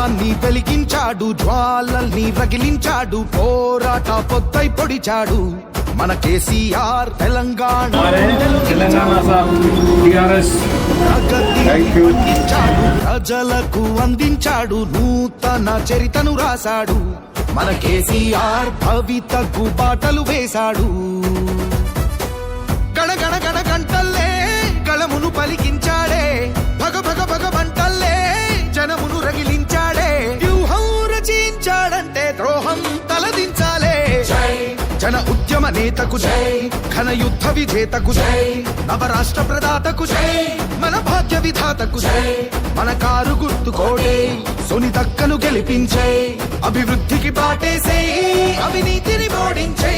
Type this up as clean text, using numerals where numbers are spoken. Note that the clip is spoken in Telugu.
దీపాన్ని వెలిగించాడు, జ్వాలల్ని రగిలించాడు, పోరాట పొద్దై పొడిచాడు మన కేసీఆర్. తెలంగాణ ప్రజలకు అందించాడు, నూతన చరితను రాశాడు మన కేసీఆర్. భవితకు బాటలు వేశాడు. గణగణ గణ గంటల్లే గళమును పలికించాడే, భగ భగ భగ వంటల్లే జనమును రగిలించాడే. వ్యూహం రచించాడంటే ద్రోహం తలదించాలే. జన ఉద్యమ నేతకు జై, ఘన యుద్ధ విజేతకు జై, నవరాష్ట్ర ప్రదాతకు జై, మన భాగ్య విధాతకు జై. మన కారు గుర్తుకోడే సునీతక్కను గెలిపించే, అభివృద్ధికి బాటేసే, అవినీతిని ఓడించే.